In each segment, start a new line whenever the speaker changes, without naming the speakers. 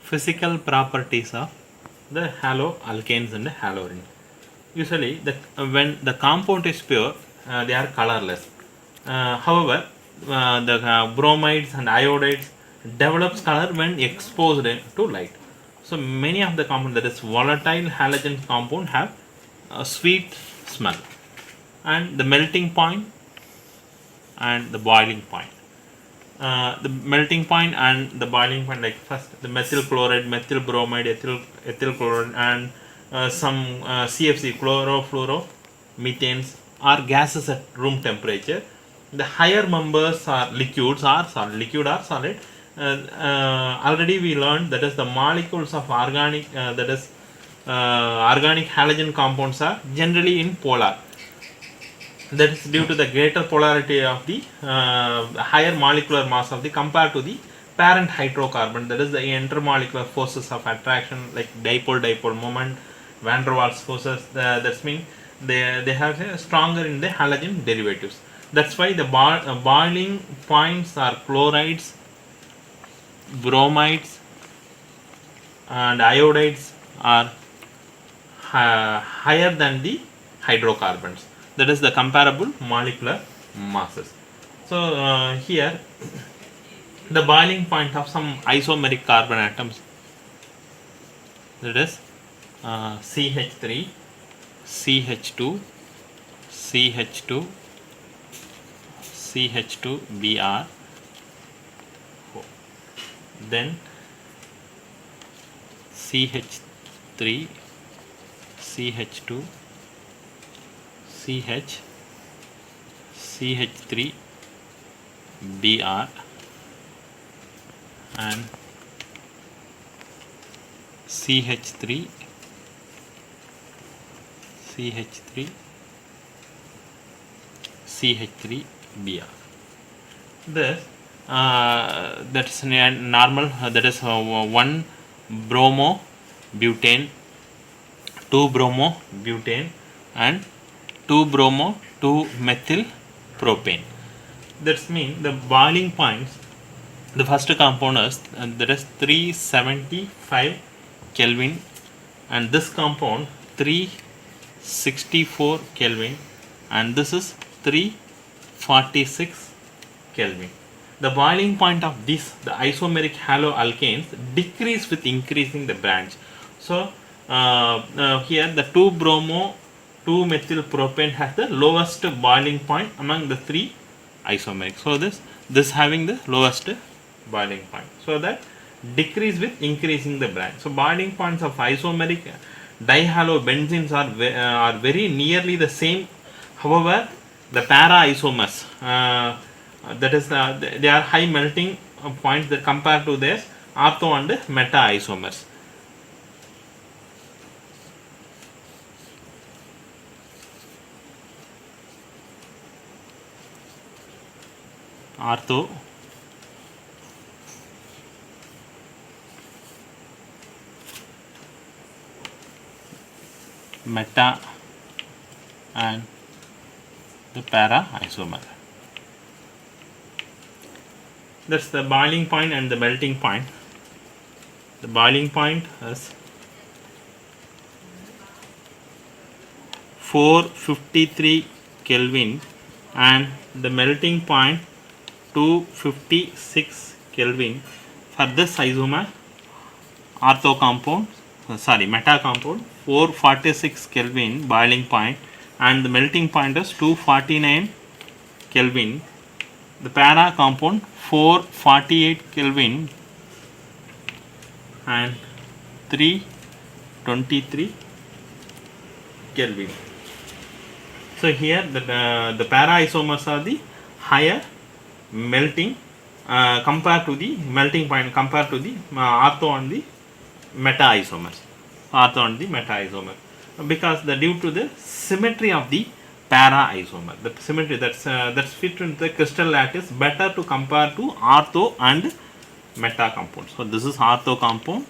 physical properties of the haloalkanes and the halorine. Usually, when the compound is pure, they are colorless. However, the bromides and iodides develops color when exposed to light. So many of the compounds, that is volatile halogen compound, have a sweet smell, and the melting point and the boiling point. The melting point and the boiling point, like first the methyl chloride, methyl bromide, ethyl chloride, and some CFC, chlorofluoromethanes, are gases at room temperature. The higher members are liquids or solid, liquid or solid. Already we learned that is the molecules of organic, organic halogen compounds are generally in polar. That is due to the greater polarity of the higher molecular mass of the compared to the parent hydrocarbon. That is the intermolecular forces of attraction, like dipole moment, van der Waals forces. That's mean they have stronger in the halogen derivatives. That's why the boiling points are chlorides, bromides, and iodides are higher than the hydrocarbons. That is the comparable molecular masses. So here the boiling point of some isomeric carbon atoms, that is CH3, CH2, CH2, CH2Br, then CH3, CH2, CH, CH3Br, and CH3, CH3, CH3Br. This that's normal. That is 1 bromo butane, 2 bromo butane, and 2 bromo 2 methyl propane. That means the boiling points, the first compound is that is 375 Kelvin, and this compound 364 Kelvin, and this is 346 Kelvin. The boiling point of this, the isomeric haloalkanes, decrease with increasing the branch. So here the 2 bromo 2 methyl propane has the lowest boiling point among the 3 isomeric. So this having the lowest boiling point. So that decrease with increasing the branch. So boiling points of isomeric dihalobenzenes are very nearly the same. However, the para isomers, that is they are high melting points that compared to their ortho and meta isomers. Ortho, meta, and the para isomer. That's the boiling point and the melting point. The boiling point is 453 Kelvin, and the melting point 256 Kelvin for this isomer ortho compound, meta compound. 446 Kelvin boiling point, and the melting point is 249 Kelvin. The para compound 448 Kelvin and 323 Kelvin. So here the para isomers are the higher melting compared to the melting point, compared to the ortho and the meta isomers. Ortho and the meta isomer, because due to the symmetry of the para isomer, the symmetry that's fit into the crystal lattice better to compare to ortho and meta compound. So this is ortho compound,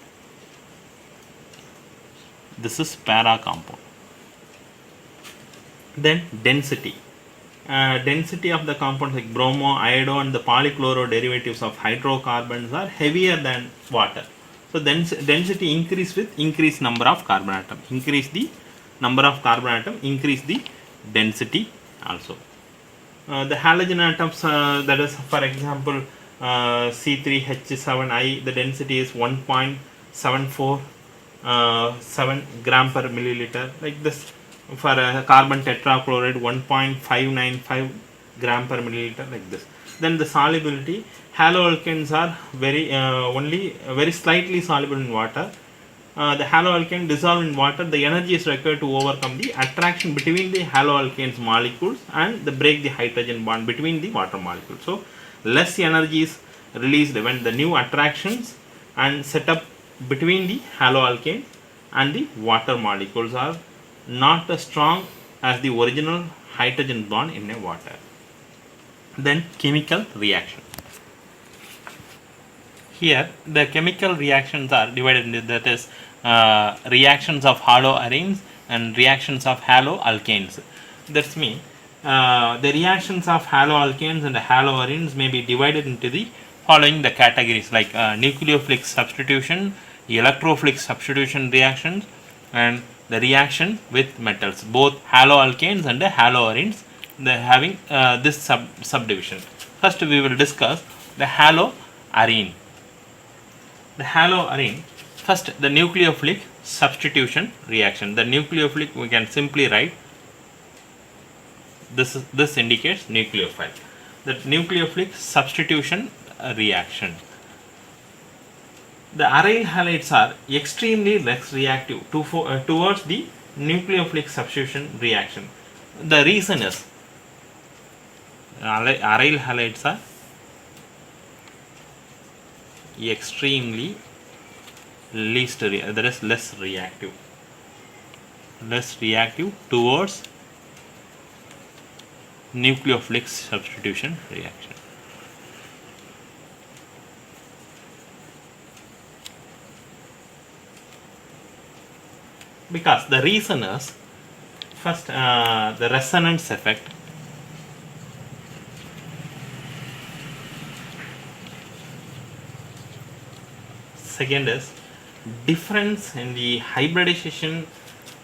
this is para compound. Then density. Density of the compounds like bromo, iodo, and the polychloro derivatives of hydrocarbons are heavier than water. So then density increase with increased number of carbon atom. Increase the number of carbon atom, increase the density also. The halogen atoms, that is for example C3H7I, the density is 1.74 7 gram per milliliter, like this. For carbon tetrachloride 1.595 gram per milliliter, like this. Then the solubility, haloalkanes are only very slightly soluble in water. The haloalkane dissolved in water, the energy is required to overcome the attraction between the haloalkanes molecules and break the hydrogen bond between the water molecules. So less energy is released when the new attractions and set up between the haloalkane and the water molecules are not as strong as the original hydrogen bond in a water. Then chemical reaction. Here the chemical reactions are divided into, that is reactions of haloarenes and reactions of haloalkanes. That means the reactions of haloalkanes and haloarenes may be divided into the following the categories, like nucleophilic substitution, electrophilic substitution reactions, and the reaction with metals. Both haloalkanes and haloarenes, they having this subdivision. First we will discuss the haloarene. The haloarene, first the nucleophilic substitution reaction. The nucleophilic, we can simply write this indicates nucleophile. The nucleophilic substitution reaction. The aryl halides are extremely less reactive towards the nucleophilic substitution reaction. The reason is aryl halides are extremely less reactive towards nucleophilic substitution reaction. Because the reason is, first the resonance effect. Second is difference in the hybridization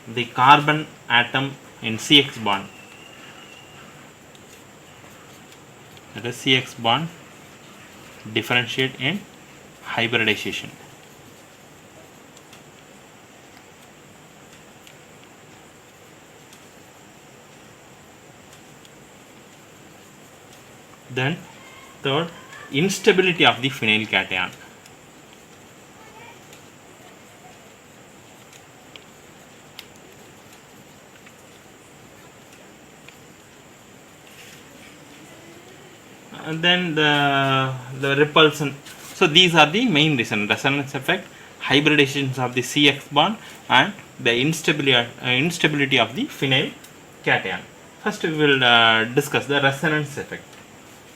the carbon atom in CX bond. That is CX bond differentiate in hybridization. Then third, instability of the phenyl cation. And then the repulsion. So these are the main reason: resonance effect, hybridizations of the CX bond, and the instability of the phenyl cation. First we will discuss the resonance effect.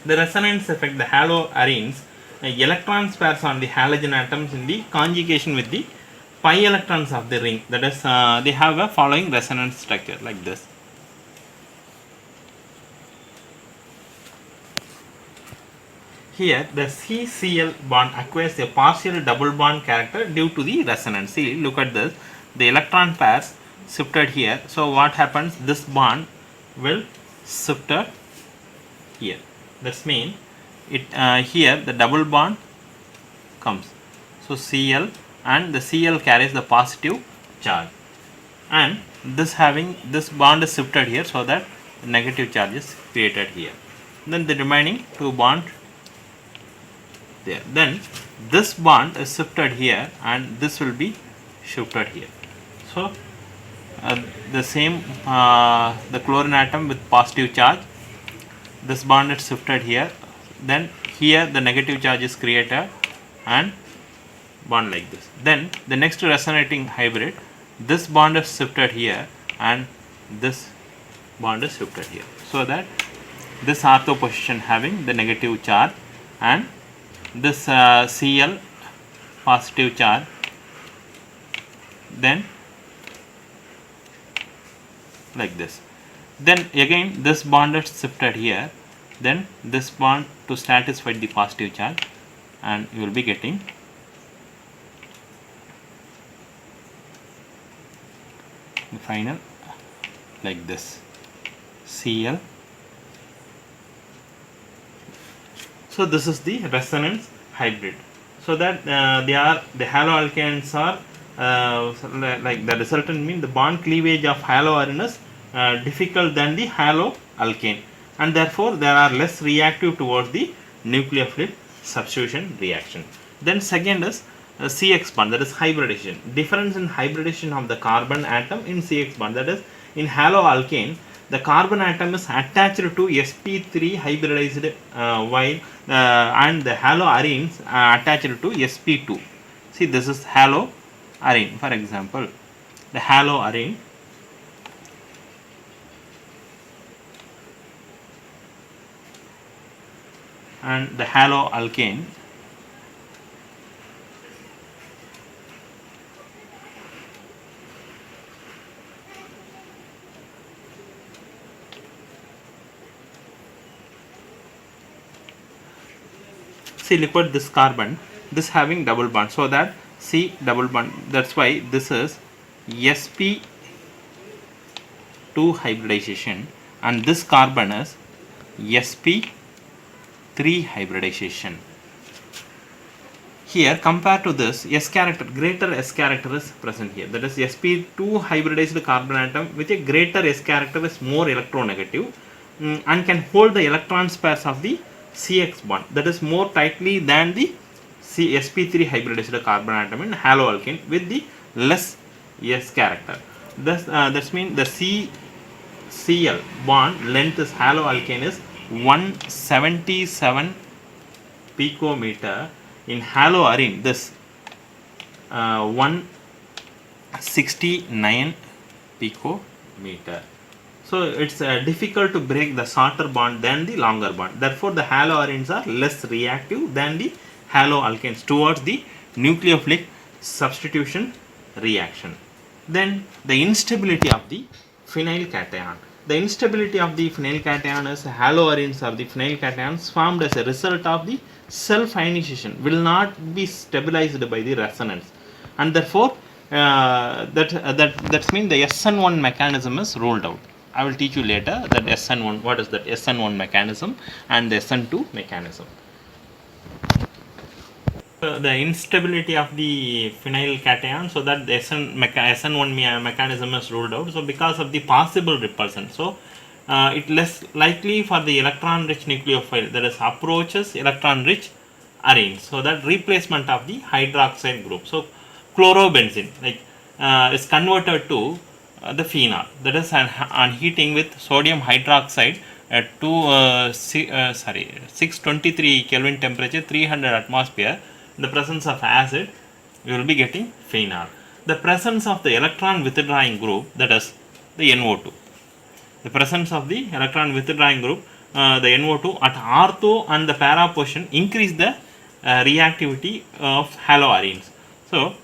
The resonance effect, the haloarenes, electron pairs on the halogen atoms in the conjugation with the pi electrons of the ring. That is, they have a following resonance structure like this. Here the CCl bond acquires a partial double bond character due to the resonance. See, look at this. The electron pairs shifted here. So what happens? This bond will shifted here. That means it here the double bond comes. So Cl, and the Cl carries the positive charge, and this bond is shifted here, so that the negative charge is created here. Then the remaining two bonds there. Then this bond is shifted here, and this will be shifted here. So the same the chlorine atom with positive charge, this bond is shifted here, then here the negative charge is created and bond like this. Then the next resonating hybrid, this bond is shifted here and this bond is shifted here, so that this ortho position having the negative charge and this Cl positive charge, then like this. Then again this bond is shifted here, then this bond to satisfy the positive charge, and you will be getting final like this, Cl. So this is the resonance hybrid. So that the haloalkanes are like the resultant mean the bond cleavage of haloarine is difficult than the haloalkane, and therefore they are less reactive towards the nucleophile substitution reaction. Then second is CX bond, that is hybridization. Difference in hybridization of the carbon atom in CX bond, that is in haloalkane the carbon atom is attached to sp3 hybridized while and the haloarenes are attached to sp2. See, this is haloarene, for example, the haloarene and the haloalkane. See, look at this carbon, this having double bond, so that C double bond, that's why this is sp2 hybridization, and this carbon is sp3 hybridization. Here compared to this, S character, greater S character is present here, that is sp2 hybridized carbon atom with a greater S character is more electronegative and can hold the electron pairs of the CX bond, that is more tightly than the sp3 hybridized carbon atom in haloalkane with the less S character. Thus, that means the CCl bond length is haloalkane is 177 picometer. In haloarene this 169 picometer. So it's difficult to break the shorter bond than the longer bond. Therefore, the haloarenes are less reactive than the haloalkanes towards the nucleophilic substitution reaction. Then the instability of the phenyl cation. The instability of the phenyl cation is haloarenes or the phenyl cations formed as a result of the self ionization will not be stabilized by the resonance, and therefore that means the SN1 mechanism is ruled out. I will teach you later that SN1, what is that SN1 mechanism and the SN2 mechanism. The instability of the phenyl cation, so that the SN1 mechanism is ruled out. So because of the possible repulsion, so it less likely for the electron rich nucleophile, that is approaches electron rich arenes, so that replacement of the hydroxide group. So chlorobenzene like is converted to the phenol, that is on heating with sodium hydroxide at 623 Kelvin temperature, 300 atmosphere, in the presence of acid, you will be getting phenol. The presence of the electron withdrawing group, that is the NO2. The presence of the electron withdrawing group, the NO2 at ortho and the para position increase the reactivity of haloarenes. So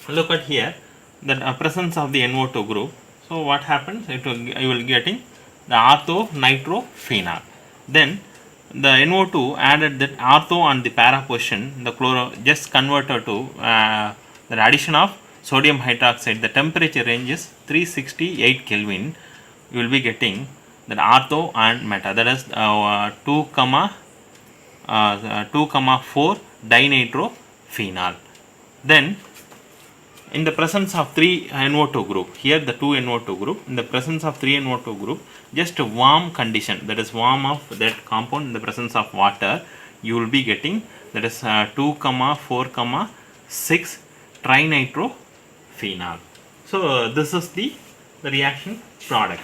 look at here, the presence of the NO2 group. So what happens? You will getting the ortho nitrophenol. Then the NO2 added that ortho and the para position, the chloro just converted to the addition of sodium hydroxide. The temperature range is 368 Kelvin. You will be getting that ortho and meta, that is 2,4 dinitrophenol. Then in the presence of 3 NO2 group, here the 2 NO2 group, in the presence of 3 NO2 group, just a warm condition, that is warm of that compound in the presence of water, you will be getting that is 2,4,6 trinitrophenol. So this is the reaction product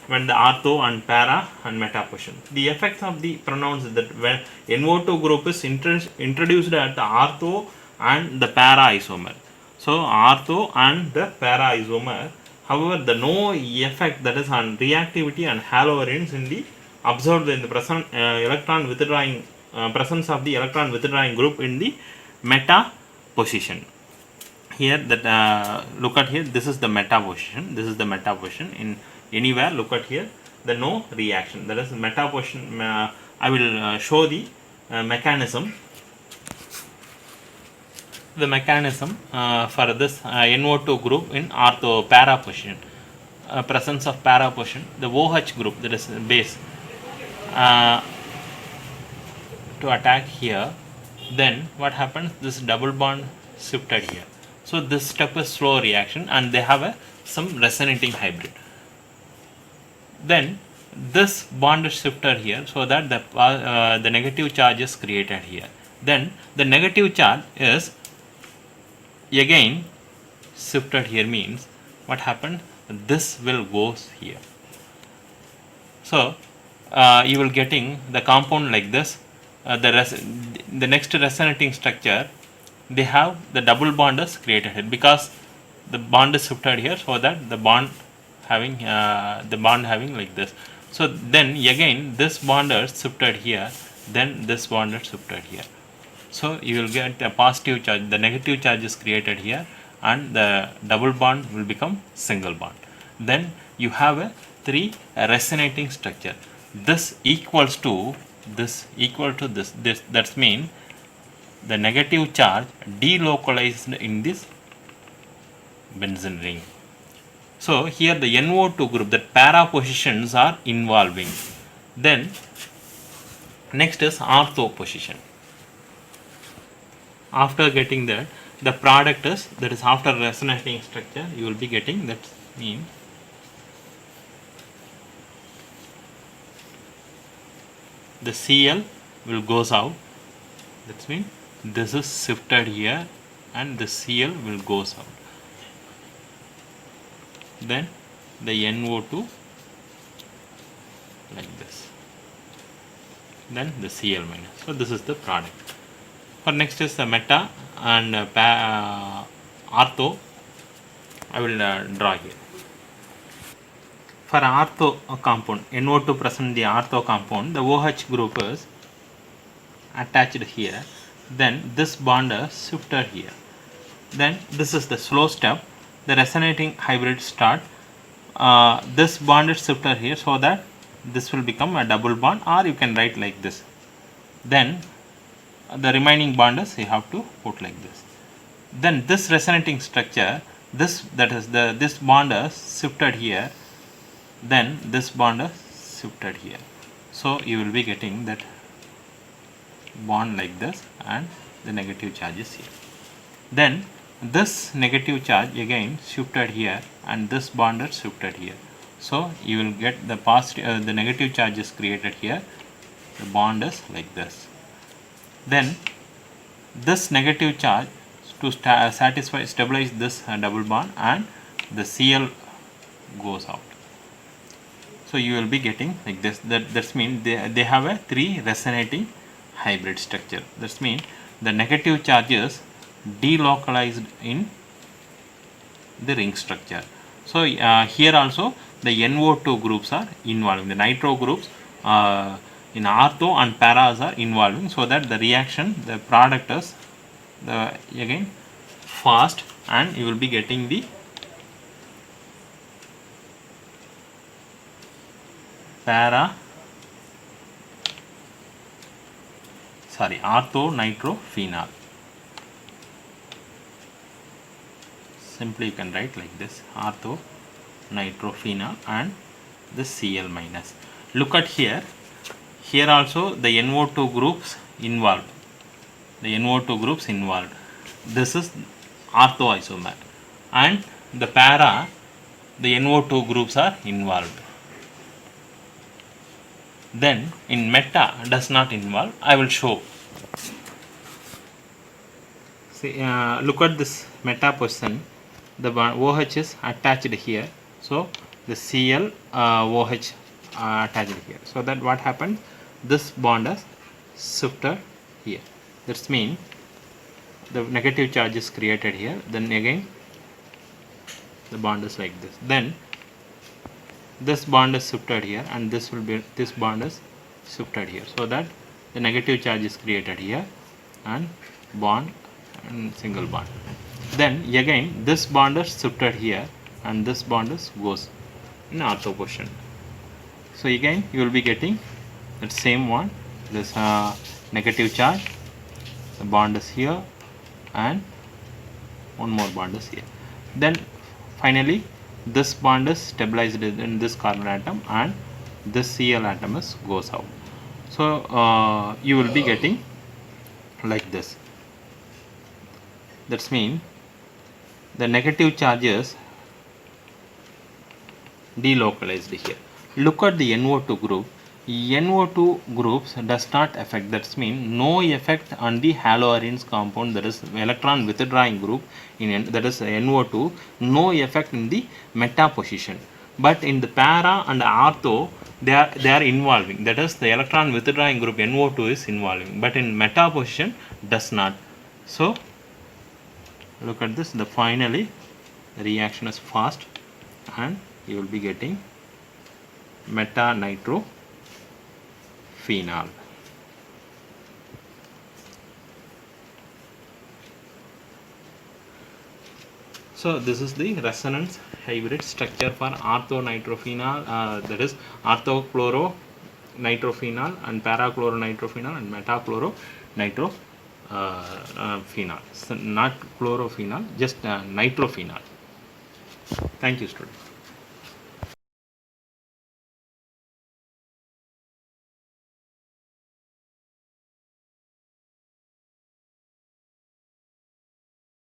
when the ortho and para and meta position. The effects of the pronouns is that when NO2 group is introduced at the ortho and the para isomer. So ortho and the para isomer, however, the no effect, that is on reactivity and haloarenes in the observed in the present electron withdrawing presence of the electron withdrawing group in the meta position. Here that look at here, this is the meta position. This is the meta position. In anywhere, look at here, the no reaction. That is meta position. I will show the mechanism. The mechanism for this NO2 group in ortho para position. presence of para position, the OH group, that is base, uh, to attack here, then what happens? This double bond shifted here. So this step is slow reaction, and they have some resonating hybrid. Then this bond is shifted here, so that the negative charge is created here. Then the negative charge is again shifted here, means what happened? This will goes here. So you will getting the compound like this. The next resonating structure, they have the double bond is created here, because the bond is shifted here, so that the bond having like this. So then again this bond is shifted here, then this bond is shifted here. So you will get a positive charge, the negative charge is created here, and the double bond will become single bond. Then you have a 3 resonating structure. This equals to this, that means the negative charge delocalized in this benzene ring. So here the NO2 group, that para positions are involving. Then next is ortho position. After getting that, the product is, that is after resonating structure, you will be getting, that means the Cl will goes out, that means this is shifted here and the Cl will goes out. Then the NO2 like this, then the Cl minus. So this is the product. For next is the meta and ortho. I will draw here. For ortho compound, NO2 present in the ortho compound, the OH group is attached here. Then this bond is shifted here. Then this is the slow step. The resonating hybrid start. This bond is shifted here, so that this will become a double bond, or you can write like this. Then the remaining bond is you have to put like this. Then this resonating structure, this bond is shifted here, then this bond is shifted here. So you will be getting that bond like this, and the negative charge is here. Then this negative charge again shifted here, and this bond is shifted here. So you will get the positive, the negative charge is created here. The bond is like this. Then this negative charge to stabilize this double bond, and the Cl goes out. So you will be getting like this. That means they have a 3 resonating hybrid structure. That means the negative charges delocalized in the ring structure. So here also the NO2 groups are involving, the nitro groups in ortho and paras are involving, so that the reaction, the product is again fast, and you will be getting the ortho nitrophenol. Simply you can write like this, ortho nitrophenol and the Cl minus. Look at here. Here also the NO2 groups involved. The NO2 groups involved. This is ortho isomer, and the para, the NO2 groups are involved. Then in meta does not involve. I will show. See, look at this meta position. The OH is attached here. So the Cl OH attached here. So that what happened? This bond is shifted here. That means the negative charge is created here. Then again the bond is like this. Then this bond is shifted here, and this bond is shifted here, so that the negative charge is created here, and bond and single bond. Then again this bond is shifted here, and this bond is goes in ortho position. So again you will be getting that same one, this negative charge, the bond is here, and one more bond is here. Then finally this bond is stabilized in this carbon atom and this Cl atom is goes out. So you will be getting like this. That's mean the negative charges delocalized here. Look at the NO2 group. NO2 groups does not affect, that's mean no effect on the haloarenes compound, that is electron withdrawing group in that is NO2, no effect in the meta position. But in the para and ortho they are involving, that is the electron withdrawing group NO2 is involving, but in meta position does not. So look at this, the finally reaction is fast and you will be getting meta nitrophenol. So this is the resonance hybrid structure for orthonitrophenol, that is orthochloro-nitrophenol and parachloro-nitrophenol and metachloro-nitrophenol. So not chlorophenol, just nitrophenol. Thank you, students.